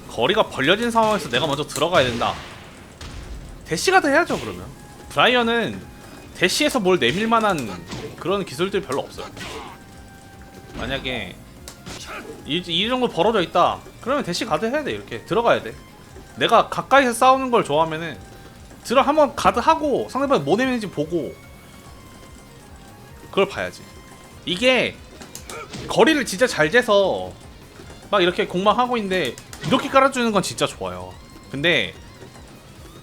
거리가 벌려진 상황에서 내가 먼저 들어가야 된다. 대시가드 해야죠. 그러면 브라이언은 대시에서 뭘 내밀만한 그런 기술들이 별로 없어요. 만약에 이 정도 벌어져 있다 그러면 대시 가드 해야 돼. 이렇게 들어가야 돼. 내가 가까이서 싸우는 걸 좋아하면은 한번 가드 하고 상대방이 뭐 내밀는지 보고 그걸 봐야지. 이게 거리를 진짜 잘 재서 막 이렇게 공망하고 있는데 이렇게 깔아주는 건 진짜 좋아요. 근데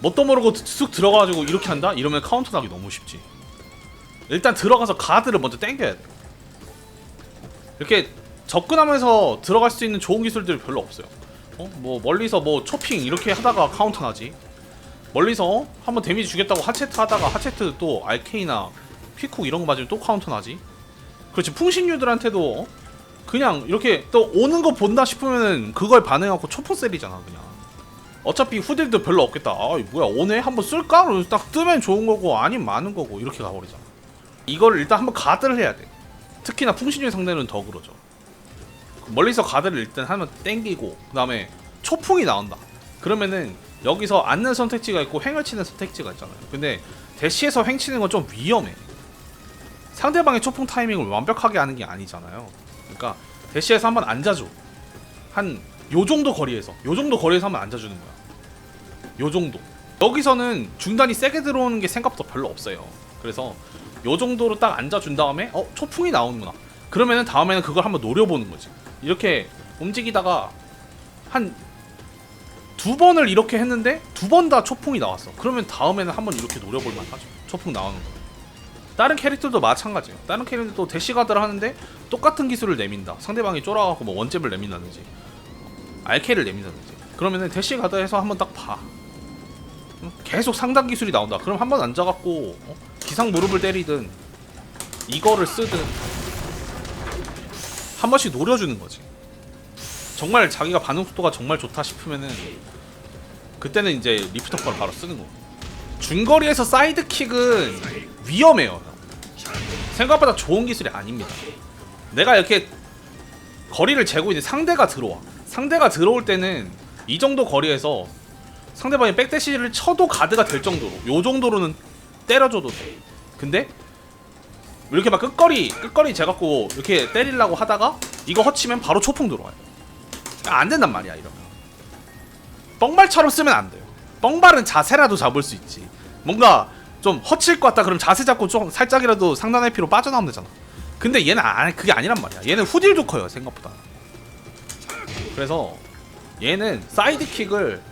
뭣도 모르고 쑥 들어가가지고 이렇게 한다? 이러면 카운터 나기 너무 쉽지. 일단 들어가서 가드를 먼저 땡겨야 돼. 이렇게 접근하면서 들어갈 수 있는 좋은 기술들이 별로 없어요. 뭐 멀리서 뭐 초핑 이렇게 하다가 카운터 나지. 멀리서 한번 데미지 주겠다고 하체트 하다가 하체트 또 RK나 피쿡 이런 거 맞으면 또 카운터 나지. 그렇지. 풍신유들한테도 그냥 이렇게 또 오는 거 본다 싶으면은 그걸 반응하고 초포 셀이잖아 그냥. 어차피 후딜도 별로 없겠다. 아 뭐야 오네? 한번 쓸까? 딱 뜨면 좋은 거고 아니면 많은 거고 이렇게 가버리잖아. 이거를 일단 한번 가드를 해야 돼. 특히나 풍신유 상대는 더 그러죠. 멀리서 가드를 일단 한번 땡기고 그 다음에 초풍이 나온다. 그러면은 여기서 앉는 선택지가 있고 횡을 치는 선택지가 있잖아요. 근데 대시에서 횡 치는 건 좀 위험해. 상대방의 초풍 타이밍을 완벽하게 하는 게 아니잖아요. 그러니까 대시에서 한번 앉아줘. 한 요정도 거리에서 한번 앉아주는 거야. 요정도. 여기서는 중단이 세게 들어오는 게 생각보다 별로 없어요. 그래서 요정도로 딱 앉아준 다음에 초풍이 나오는구나. 그러면은 다음에는 그걸 한번 노려보는 거지. 이렇게 움직이다가 한 2번을 이렇게 했는데 2번 다 초풍이 나왔어. 그러면 다음에는 한번 이렇게 노려볼만 하죠. 초풍 나오는 거. 다른 캐릭터도 마찬가지예요. 다른 캐릭터도 대시가드를 하는데 똑같은 기술을 내민다. 상대방이 쫄아갖고 뭐 원잽을 내민다든지 RK를 내민다든지 그러면은 대시가드에서 한번 딱 봐. 계속 상단 기술이 나온다. 그럼 한번 앉아갖고 기상 무릎을 때리든 이거를 쓰든 한 번씩 노려주는 거지. 정말 자기가 반응 속도가 정말 좋다 싶으면은 그때는 이제 리프터퍼를 바로 쓰는 거. 중거리에서 사이드킥은 위험해요. 생각보다 좋은 기술이 아닙니다. 내가 이렇게 거리를 재고 있는데 상대가 들어와. 상대가 들어올 때는 이 정도 거리에서 상대방이 백대시를 쳐도 가드가 될 정도로 요 정도로는 때려줘도 돼. 근데 이렇게 막 끝거리 재갖고 이렇게 때리려고 하다가 이거 허치면 바로 초풍 들어와요. 안 된단 말이야. 이러면 뻥발처럼 쓰면 안 돼요. 뻥발은 자세라도 잡을 수 있지. 뭔가 좀 허칠 것 같다 그럼 자세 잡고 좀 살짝이라도 상단 회피로 빠져나오면 되잖아. 근데 얘는 그게 아니란 말이야. 얘는 후딜도 커요 생각보다. 그래서 얘는 사이드킥을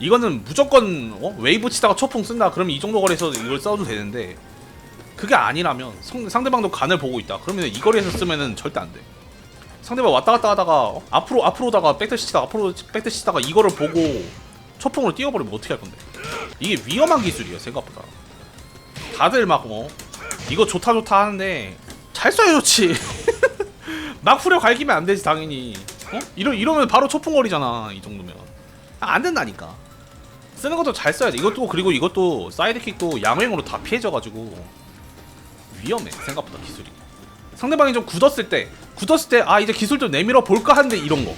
이거는 무조건 웨이브 치다가 초풍 쓴다 그러면 이 정도 거리에서 이걸 써도 되는데 그게 아니라면 상대방도 간을 보고 있다 그러면 이 거리에서 쓰면은 절대 안 돼. 상대방 왔다 갔다 하다가 앞으로 오다가 백대시 치다가 앞으로 백대시 치다가 이거를 보고 초풍으로 뛰어버리면 어떻게 할 건데. 이게 위험한 기술이에요 생각보다. 다들 막 이거 좋다 하는데 잘 써야 좋지. 막 후려 갈기면 안 되지 당연히. 이러면 바로 초풍거리잖아. 이 정도면 안 된다니까. 쓰는 것도 잘 써야 돼. 그리고 이것도 사이드킥도 양행으로 다 피해져가지고 위험해 생각보다 기술이. 상대방이 좀 굳었을 때 이제 기술 좀 내밀어 볼까 하는데 이런 거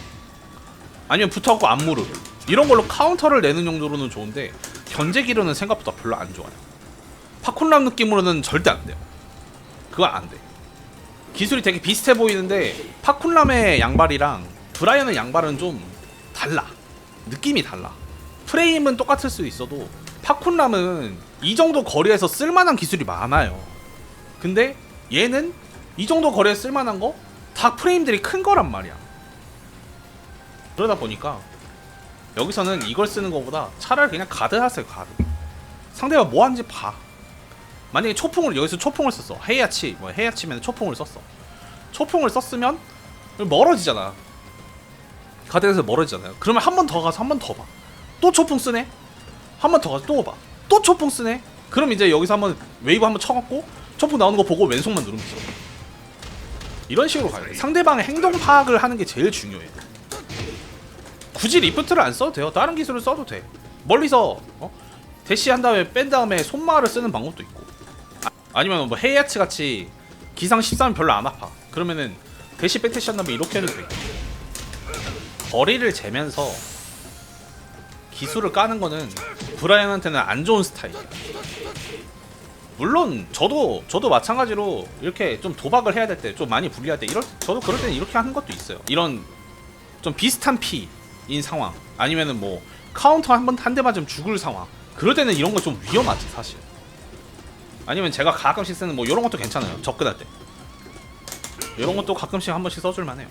아니면 붙어갖고 안무를 이런 걸로 카운터를 내는 정도로는 좋은데 견제기로는 생각보다 별로 안 좋아요. 파쿤람 느낌으로는 절대 안 돼요. 그건 안 돼. 기술이 되게 비슷해 보이는데 파쿤람의 양발이랑 브라이언의 양발은 좀 달라. 느낌이 달라. 프레임은 똑같을 수 있어도 파쿤람은 이 정도 거리에서 쓸만한 기술이 많아요. 근데 얘는 이 정도 거리에 쓸만한 거 다 프레임들이 큰 거란 말이야. 그러다 보니까 여기서는 이걸 쓰는 것보다 차라리 그냥 가드 하세요. 가드. 상대가 뭐 하는지 봐. 만약에 여기서 초풍을 썼어. 헤이아치면 초풍을 썼어. 초풍을 썼으면 멀어지잖아. 가드에서 멀어지잖아요. 그러면 한 번 더 가서 한 번 더 봐. 또 초풍 쓰네? 한 번 더 가서 또 봐. 또 초풍 쓰네? 그럼 이제 여기서 한번 웨이브 한번 쳐갖고 초풍 나오는 거 보고 왼손만 누르면 돼. 이런 식으로 가야 돼. 상대방의 행동 파악을 하는 게 제일 중요해. 굳이 리프트를 안 써도 돼요. 다른 기술을 써도 돼. 멀리서 대시한 다음에 뺀 다음에 손마를 쓰는 방법도 있고 아니면 뭐 헤이아츠 같이 기상 13은 별로 안 아파. 그러면은 대시 백대시 한 다음에 이렇게 해도 돼. 거리를 재면서 기술을 까는 거는 브라이언한테는 안 좋은 스타일이에요. 물론 저도 마찬가지로 이렇게 좀 도박을 해야 될 때, 좀 많이 불리할 때, 저도 그럴 때는 이렇게 하는 것도 있어요. 이런 좀 비슷한 피인 상황, 아니면은 뭐 카운터 한 대 맞으면 죽을 상황, 그럴 때는 이런 거 좀 위험하지 사실. 아니면 제가 가끔씩 쓰는 뭐 이런 것도 괜찮아요. 접근할 때 이런 것도 가끔씩 한 번씩 써줄만 해요.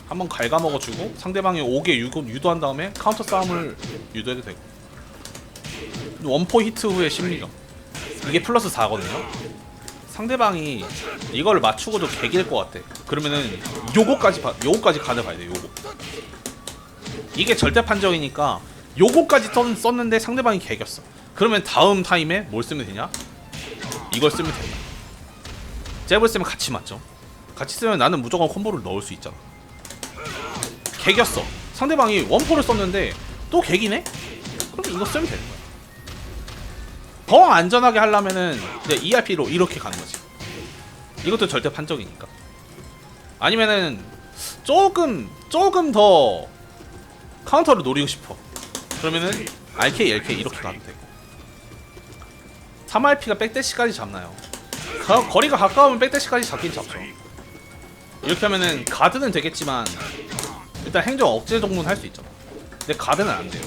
한번 갉아먹어주고 상대방이 오게 유도한 다음에 카운터 싸움을 유도해도 되고. 원포 히트 후에 심리전, 이게 플러스 4거든요 상대방이 이걸 맞추고도 개길 것 같아. 그러면은 요거까지 가져가야 돼. 요거 이게 절대 판정이니까 요거까지 썼는데 상대방이 개겼어. 그러면 다음 타임에 뭘 쓰면 되냐? 이걸 쓰면 된다. 잽을 쓰면 같이 맞죠. 같이 쓰면 나는 무조건 콤보를 넣을 수 있잖아. 개겼어. 상대방이 원포를 썼는데 또 개기네? 그럼 이거 쓰면 되는 거야. 더 안전하게 하려면은 이제 ERP로 이렇게 가는 거지. 이것도 절대 판정이니까. 아니면은 조금 더 카운터를 노리고 싶어. 그러면은 RK, LK 이렇게 가도 되고. 3RP가 백대시까지 잡나요? 거리가 가까우면 백대시까지 잡긴 잡죠. 이렇게 하면은 가드는 되겠지만 일단 행정 억제 정도는 할 수 있잖아. 근데 가드는 안 돼요.